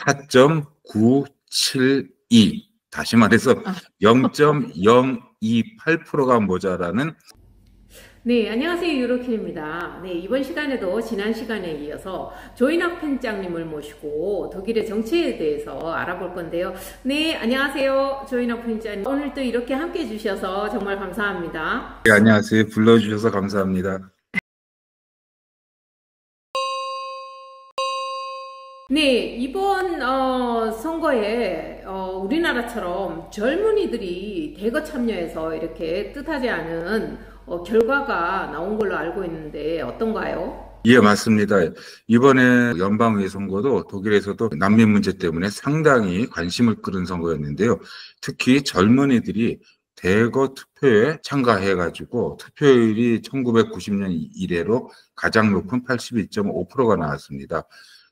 4.972. 다시 말해서 0.028%가 모자라는. 네, 안녕하세요. 유로킨입니다. 네, 이번 시간에도 지난 시간에 이어서 조인학 편장님을 모시고 독일의 정치에 대해서 알아볼 건데요. 네, 안녕하세요. 조인학 편장님. 오늘 또 이렇게 함께 해주셔서 정말 감사합니다. 네, 안녕하세요. 불러주셔서 감사합니다. 네, 이번 선거에 우리나라처럼 젊은이들이 대거 참여해서 이렇게 뜻하지 않은 결과가 나온 걸로 알고 있는데 어떤가요? 예, 맞습니다. 이번에 연방의회 선거도 독일에서도 난민 문제 때문에 상당히 관심을 끌은 선거였는데요. 특히 젊은이들이 대거 투표에 참가해가지고 투표율이 1990년 이래로 가장 높은 82.5%가 나왔습니다.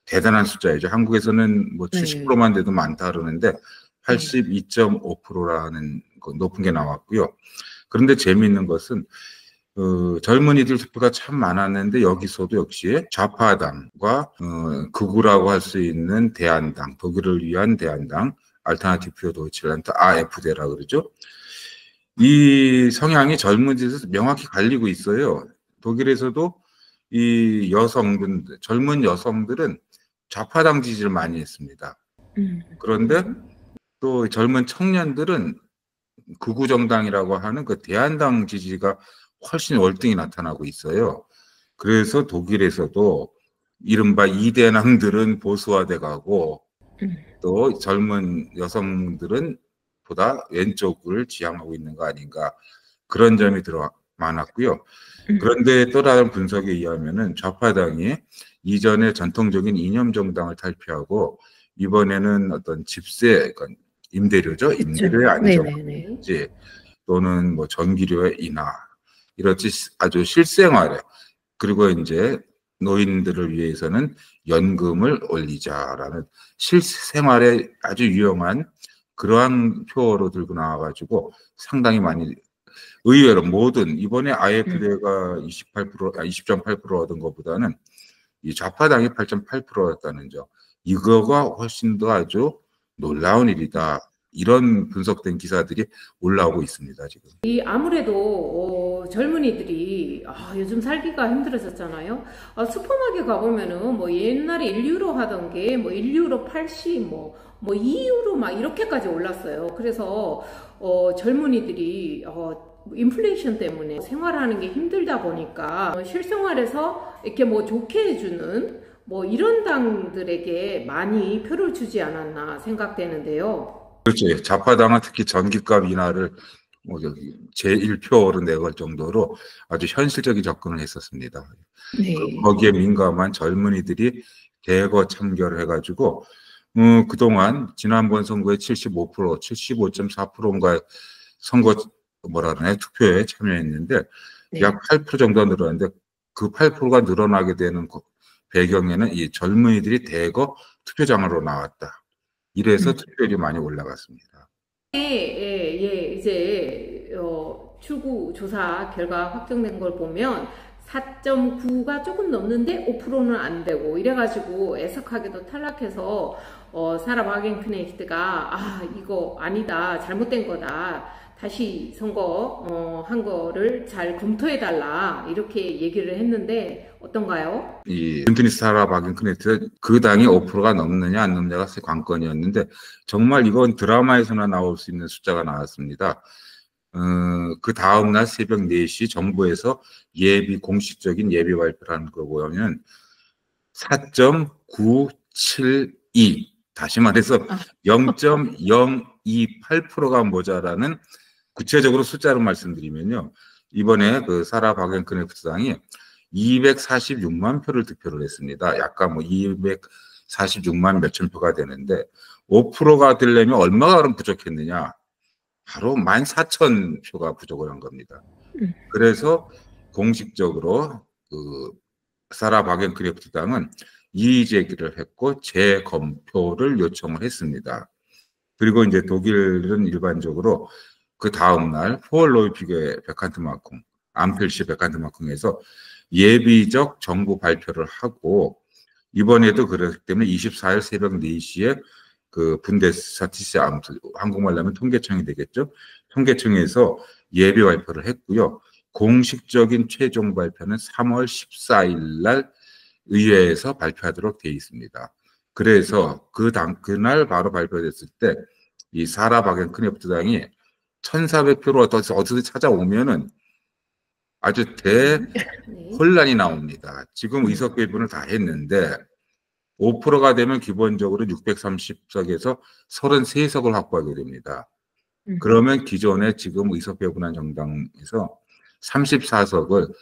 대단한 숫자이죠. 한국에서는 뭐 70%만 돼도 많다 그러는데 82.5%라는 높은 게 나왔고요. 그런데 재미있는 것은 젊은이들 투표가 참 많았는데 여기서도 역시 좌파당과 극우라고 할 수 있는 대안당, 독일을 위한 대안당, 알터나티브 für Deutschland, AfD라고 그러죠. 이 성향이 젊은이들에서 명확히 갈리고 있어요. 독일에서도 이 여성들, 젊은 여성들은 좌파당 지지를 많이 했습니다. 그런데 또 젊은 청년들은 극우 정당이라고 하는 그 대안당 지지가 훨씬 월등히 나타나고 있어요. 그래서 독일에서도 이른바 이대남들은 보수화돼 가고 또 젊은 여성들은 보다 왼쪽을 지향하고 있는 거 아닌가, 그런 점이 많았고요. 그런데 또 다른 분석에 의하면은 좌파당이 이전에 전통적인 이념 정당을 탈피하고 이번에는 어떤 집세, 그러니까 임대료죠. 임대료의 안정화든지 또는 뭐 전기료의 인하, 이렇지 아주 실생활에, 그리고 이제 노인들을 위해서는 연금을 올리자라는 실생활에 아주 유용한 그러한 표어로 들고 나와가지고 상당히 많이, 의외로 모든 이번에 AfD가 20.8% 얻은 것보다는 이 좌파당이 8.8%였다는 점, 이거가 훨씬 더 아주 놀라운 일이다. 이런 분석된 기사들이 올라오고 있습니다, 지금. 아무래도 젊은이들이 요즘 살기가 힘들어졌잖아요. 슈퍼마켓 가보면은 뭐 옛날에 1유로 하던 게 뭐 1유로 80, 뭐 2유로 막 이렇게까지 올랐어요. 그래서 젊은이들이 인플레이션 때문에 생활하는 게 힘들다 보니까 실생활에서 이렇게 뭐 좋게 해주는 뭐 이런 당들에게 많이 표를 주지 않았나 생각되는데요. 그렇죠. 좌파당은 특히 전기값 인하를 제1표로 내걸 정도로 아주 현실적인 접근을 했었습니다. 거기에 민감한 젊은이들이 대거 참여를 해가지고 그동안 지난번 선거에 75%, 75.4%인가 선거 투표에 참여했는데 약 8% 정도 늘었는데 그 8%가 늘어나게 되는 배경에는 이 젊은이들이 대거 투표장으로 나왔다. 이래서 투표율이 많이 올라갔습니다. 이제 추구 조사 결과 확정된 걸 보면 4.9가 조금 넘는데 5%는 안 되고 이래가지고 애석하게도 탈락해서 사라 와겐크네히트가 이거 아니다, 잘못된 거다, 다시 선거 한 거를 잘 검토해달라, 이렇게 얘기를 했는데 어떤가요? 이 빈트니스 사라 와겐크네히트 그 당이 5%가 넘느냐 안 넘느냐가 관건이었는데 정말 이건 드라마에서나 나올 수 있는 숫자가 나왔습니다. 그 다음날 새벽 4시 정부에서 공식적인 예비 발표를 하는 거 보면 4.972, 다시 말해서 0.028%가 모자라는, 구체적으로 숫자로 말씀드리면요, 이번에 그 사라 와겐크네히트 당이 246만 표를 득표를 했습니다. 약간 뭐 246만 몇천 표가 되는데 5%가 되려면 얼마가 그럼 부족했느냐? 바로 14,000표가 부족을 한 겁니다. 그래서 공식적으로 그 사라 와겐크네히트 당은 이의 제기를 했고 재검표를 요청을 했습니다. 그리고 이제 독일은 일반적으로 그 다음날 포얼로이피게 베칸트마콩, 암펠시 베칸트마콩에서 예비적 정부 발표를 하고 이번에도 그렇기 때문에 24일 새벽 4시에 그 분데스타티스아무트, 한국말로 하면 통계청이 되겠죠. 통계청에서 예비 발표를 했고요. 공식적인 최종 발표는 3월 14일 날 의회에서 발표하도록 되어 있습니다. 그래서 그날 바로 발표됐을 때 이 사라 바겐크네프트당이 1,400표로 어디서 찾아오면은 아주 네. 혼란이 나옵니다. 지금 의석 배분을 다 했는데 5%가 되면 기본적으로 630석에서 33석을 확보하게 됩니다. 그러면 기존에 지금 의석 배분한 정당에서 34석을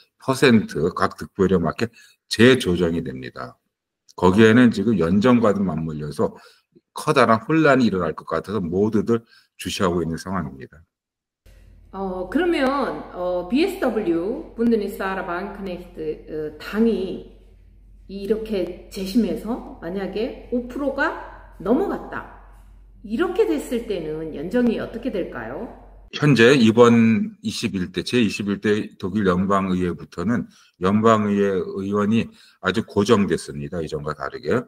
각 득표율에 맞게 재조정이 됩니다. 거기에는 지금 연정과도 맞물려서 커다란 혼란이 일어날 것 같아서 모두들 주시하고 있는 상황입니다. 그러면 BSW 분드니스아라 바겐크네히트 당이 이렇게 재심해서 만약에 5%가 넘어갔다. 이렇게 됐을 때는 연정이 어떻게 될까요? 현재 이번 21대, 제21대 독일 연방의회부터는 연방의회 의원이 아주 고정됐습니다. 이전과 다르게.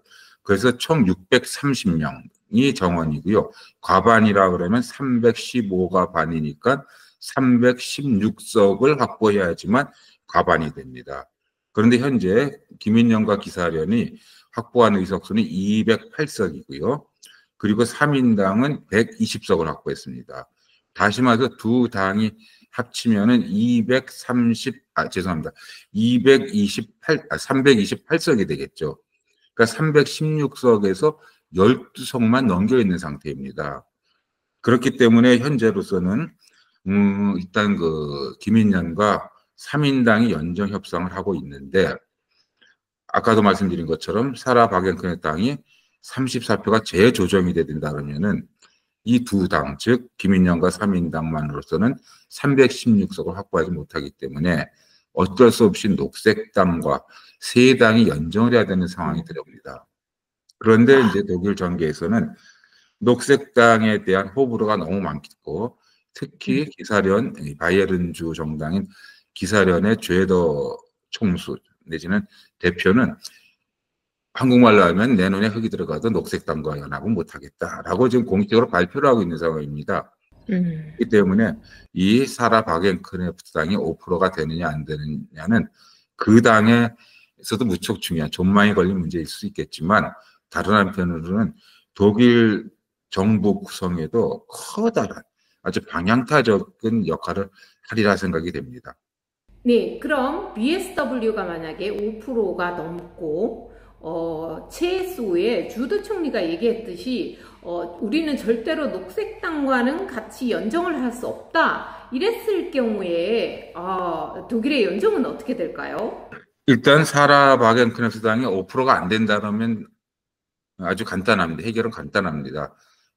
그래서 총 630명이 정원이고요. 과반이라 그러면 315가 반이니까 316석을 확보해야지만 과반이 됩니다. 그런데 현재 김인영과 기사련이 확보한 의석수는 208석이고요. 그리고 3인당은 120석을 확보했습니다. 다시 말해서 두 당이 합치면은 328석이 되겠죠. 그러니까 316석에서 12석만 넘겨 있는 상태입니다. 그렇기 때문에 현재로서는 일단 그 김인연과 3인당이 연정 협상을 하고 있는데 아까도 말씀드린 것처럼 사라 바겐크네 당이 34표가 재조정이 된다 그러면은 이 두 당, 즉 김인영과 3인당만으로서는 316석을 확보하지 못하기 때문에 어쩔 수 없이 녹색당과 세 당이 연정을 해야 되는 상황이 들어옵니다. 그런데 이제 독일 정계에서는 녹색당에 대한 호불호가 너무 많고 특히 기사련, 바이에른주 정당인 기사련의 죄더 총수 내지는 대표는 한국말로 하면 내 눈에 흙이 들어가도 녹색당과 연합은 못하겠다라고 지금 공식적으로 발표를 하고 있는 상황입니다. 그렇기 때문에 이 사라 바겐크네프트 당이 5%가 되느냐 안 되느냐는 그 당에서도 무척 중요한 존망이 걸린 문제일 수 있겠지만 다른 한편으로는 독일 정부 구성에도 커다란 아주 방향타적인 역할을 하리라 생각이 됩니다. 네, 그럼 BSW가 만약에 5%가 넘고 최소의 주드 총리가 얘기했듯이 우리는 절대로 녹색당과는 같이 연정을 할 수 없다. 이랬을 경우에 독일의 연정은 어떻게 될까요? 일단 사라 바겐크네프트 당이 5%가 안 된다면 아주 간단합니다. 해결은 간단합니다.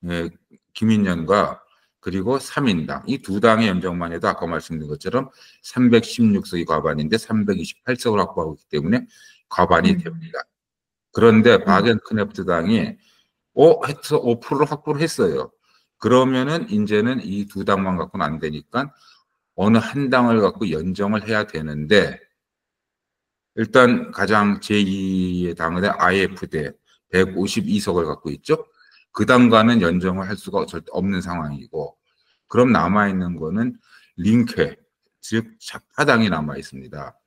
예, 김인연과 그리고 3인당 이 두 당의 연정만 해도 아까 말씀드린 것처럼 316석이 과반인데 328석을 확보하고 있기 때문에 과반이 됩니다. 그런데 바겐크네프트 당이 해서 5%를 확보를 했어요. 그러면은 이제는 이 두 당만 갖고는 안 되니까 어느 한 당을 갖고 연정을 해야 되는데 일단 가장 제2의 당은 IF대 152석을 갖고 있죠. 그 당과는 연정을 할 수가 절대 없는 상황이고 그럼 남아있는 거는 링케, 즉 좌파당이 남아 있습니다.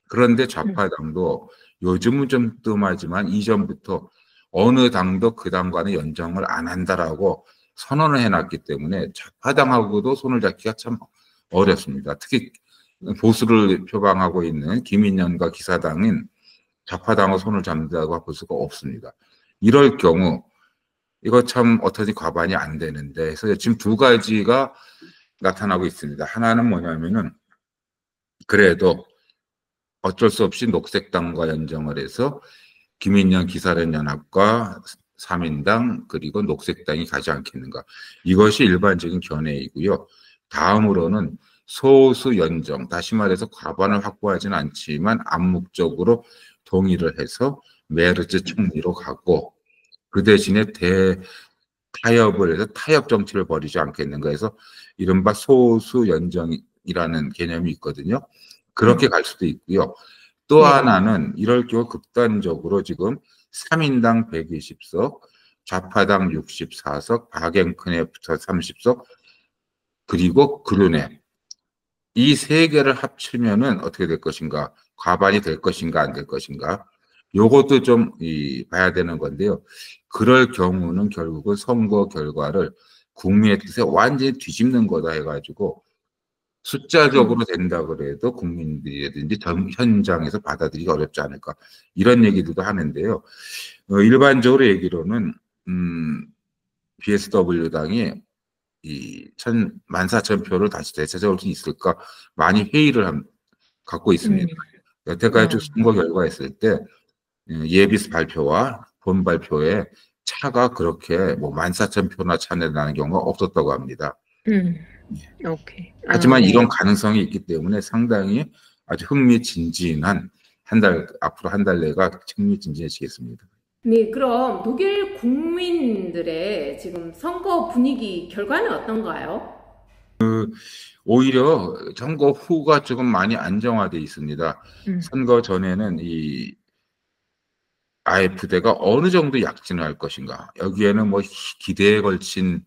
그런데 좌파당도 요즘은 좀 뜸하지만 이전부터 어느 당도 그 당과는 연정을 안 한다라고 선언을 해놨기 때문에 좌파당하고도 손을 잡기가 참 어렵습니다. 특히 보수를 표방하고 있는 김인연과 기사당은 좌파당하고 손을 잡는다고 볼 수가 없습니다. 이럴 경우 이거 참 어떻게 과반이 안 되는데 그래서 지금 두 가지가 나타나고 있습니다. 하나는 뭐냐면은 그래도 어쩔 수 없이 녹색당과 연정을 해서 김인영 기사련 연합과 3인당 그리고 녹색당이 가지 않겠는가. 이것이 일반적인 견해이고요. 다음으로는 소수 연정, 다시 말해서 과반을 확보하지는 않지만 암묵적으로 동의를 해서 메르츠 총리로 가고 그 대신에 타협을 해서 타협 정치를 벌이지 않겠는가 해서 이른바 소수 연정이라는 개념이 있거든요. 그렇게 갈 수도 있고요. 또 네. 하나는 이럴 경우 극단적으로 지금 3인당 120석, 좌파당 64석, 박앵크네부터 30석, 그리고 그르네. 이 세 개를 합치면은 어떻게 될 것인가? 과반이 될 것인가, 안 될 것인가? 요것도 좀 봐야 되는 건데요. 그럴 경우는 결국은 선거 결과를 국민의 뜻에 완전히 뒤집는 거다 해가지고 숫자적으로 된다 그래도 국민들이라든지 현장에서 받아들이기 어렵지 않을까. 이런 얘기들도 하는데요. 일반적으로 얘기로는, BSW당이 이 14,000표를 다시 되찾아올 수 있을까 많이 회의를 갖고 있습니다. 여태까지 쭉 어. 선거 결과했을 때 예비 발표와 본 발표에 차가 그렇게 뭐 14,000표나 차내 나는 경우가 없었다고 합니다. 오케이. 아, 하지만 이런 네. 가능성이 있기 때문에 상당히 아주 흥미진진한 앞으로 한 달 내가 흥미진진해지겠습니다. 네, 그럼 독일 국민들의 지금 선거 분위기 결과는 어떤가요? 오히려 선거 후가 조금 많이 안정화돼 있습니다. 음. 선거 전에는 이 AfD가 어느 정도 약진을 할 것인가. 여기에는 뭐 기대에 걸친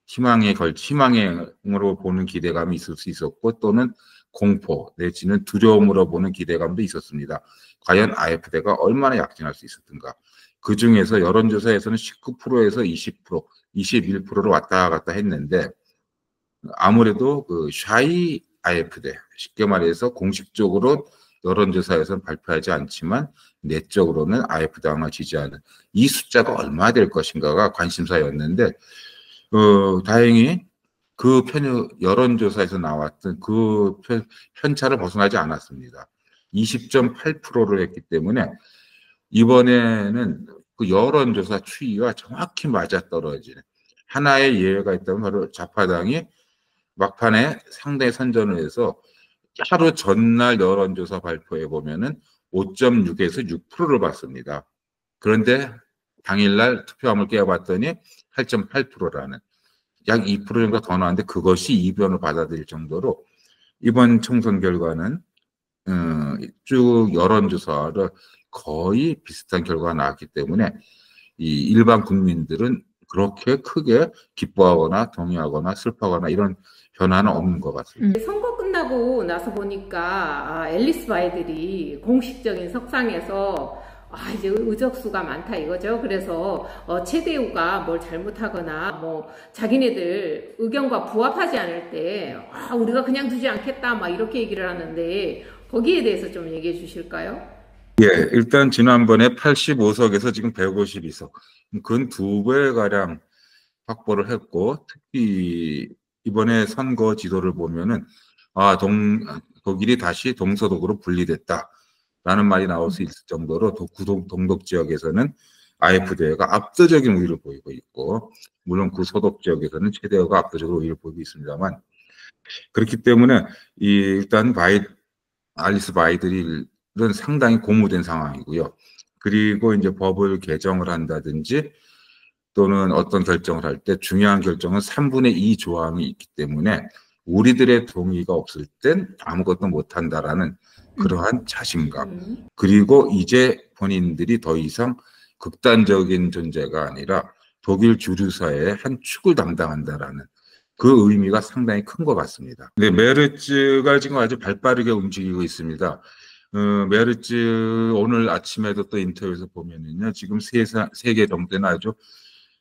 희망으로 보는 기대감이 있을 수 있었고 또는 공포 내지는 두려움으로 보는 기대감도 있었습니다. 과연 AfD가 얼마나 약진할 수 있었던가. 그 중에서 여론조사에서는 19%에서 20%, 21%로 왔다 갔다 했는데 아무래도 그 샤이 AfD, 쉽게 말해서 공식적으로 여론조사에서는 발표하지 않지만 내적으로는 AfD당을 지지하는 이 숫자가 얼마 될 것인가가 관심사였는데 다행히 여론조사에서 나왔던 그 편차를 벗어나지 않았습니다. 20.8%를 했기 때문에 이번에는 그 여론조사 추이와 정확히 맞아떨어지는 하나의 예외가 있다면 바로 좌파당이 막판에 상당히 선전을 해서 하루 전날 여론조사 발표해 보면은 5.6에서 6%를 받습니다. 그런데 당일날 투표함을 깨어봤더니 8.8%라는 약 2% 정도 더 나왔는데 그것이 이변을 받아들일 정도로 이번 총선 결과는 쭉 여론조사를 거의 비슷한 결과가 나왔기 때문에 이 일반 국민들은 그렇게 크게 기뻐하거나 동의하거나 슬퍼하거나 이런 변화는 없는 것 같습니다. 선거 끝나고 나서 보니까 앨리스 바이들이 공식적인 석상에서 이제 의적수가 많다 이거죠. 그래서 최대우가 뭘 잘못하거나 뭐 자기네들 의견과 부합하지 않을 때 우리가 그냥 두지 않겠다 막 이렇게 얘기를 하는데 거기에 대해서 좀 얘기해 주실까요? 예, 일단 지난번에 85석에서 지금 152석, 근 2배가량 확보를 했고, 특히 이번에 선거 지도를 보면은, 독일이 다시 동서독으로 분리됐다라는 말이 나올 수 있을 정도로 동독 지역에서는 AfD가 압도적인 우위를 보이고 있고, 물론 그 소독 지역에서는 최대우가 압도적으로 우위를 보이고 있습니다만, 그렇기 때문에 일단 알리스 바이들은 상당히 고무된 상황이고요. 그리고 이제 법을 개정을 한다든지 또는 어떤 결정을 할 때 중요한 결정은 3분의 2 조항이 있기 때문에 우리들의 동의가 없을 땐 아무것도 못한다라는 그러한 자신감. 그리고 이제 본인들이 더 이상 극단적인 존재가 아니라 독일 주류사의 한 축을 담당한다라는 그 의미가 상당히 큰 것 같습니다. 네, 메르츠가 지금 아주 발빠르게 움직이고 있습니다. 메르츠 오늘 아침에도 또 인터뷰에서 보면은요, 지금 세계 정세는 아주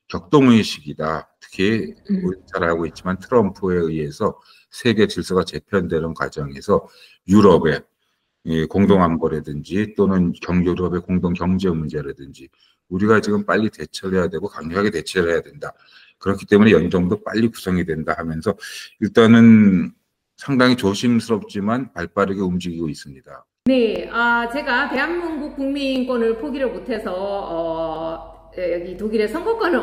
격동의식이다. 특히 우리 잘 알고 있지만 트럼프에 의해서 세계 질서가 재편되는 과정에서 유럽의 공동안보라든지 또는 유럽의 공동 경제 문제라든지 우리가 지금 빨리 대처를 해야 되고 강력하게 대처를 해야 된다. 그렇기 때문에 연정도 빨리 구성이 된다 하면서 일단은 상당히 조심스럽지만 발빠르게 움직이고 있습니다. 네, 제가 대한민국 국민권을 포기를 못해서 여기 독일에 선거권은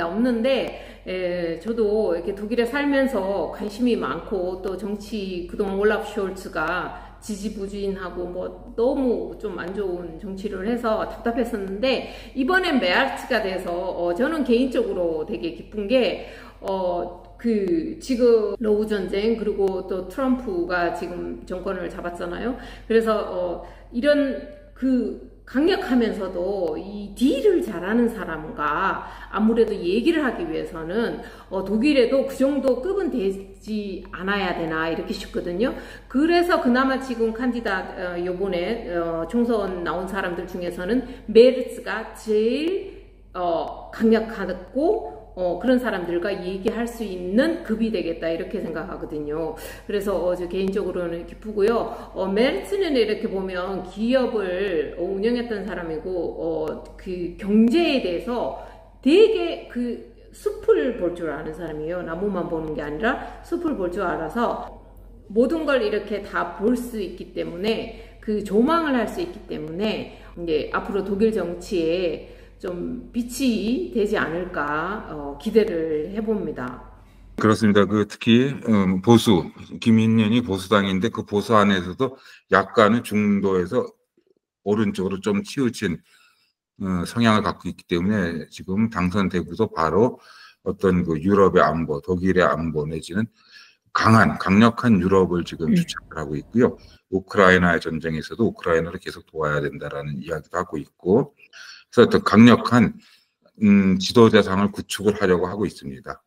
없는데 저도 이렇게 독일에 살면서 관심이 많고 또 정치 그동안 올라프 숄츠가 지지부진하고 뭐 너무 좀 안 좋은 정치를 해서 답답했었는데 이번엔 메르츠가 돼서 저는 개인적으로 되게 기쁜 게 지금 러우 전쟁 그리고 또 트럼프가 지금 정권을 잡았잖아요. 그래서 이런 강력하면서도 이 딜을 잘하는 사람과 아무래도 얘기를 하기 위해서는 독일에도 그 정도 급은 되지 않아야 되나 이렇게 싶거든요. 그래서 그나마 지금 칸디다 요번에 총선 나온 사람들 중에서는 메르츠가 제일 강력하고 그런 사람들과 얘기할 수 있는 급이 되겠다 이렇게 생각하거든요. 그래서 저 개인적으로는 기쁘고요. 메르츠는 이렇게 보면 기업을 운영했던 사람이고 그 경제에 대해서 되게 숲을 볼 줄 아는 사람이에요. 나무만 보는 게 아니라 숲을 볼 줄 알아서 모든 걸 이렇게 다 볼 수 있기 때문에 조망을 할 수 있기 때문에 이제 앞으로 독일 정치에 좀 빛이 되지 않을까 기대를 해봅니다. 그렇습니다. 특히 보수 김인년이 보수당인데 그 보수 안에서도 약간은 중도에서 오른쪽으로 좀 치우친 성향을 갖고 있기 때문에 지금 당선되고도 바로 어떤 유럽의 안보, 독일의 안보 내지는 강력한 유럽을 지금 주창을 하고 있고요. 우크라이나의 전쟁에서도 우크라이나를 계속 도와야 된다라는 이야기도 하고 있고, 그래서 더 강력한 지도자상을 구축을 하려고 하고 있습니다.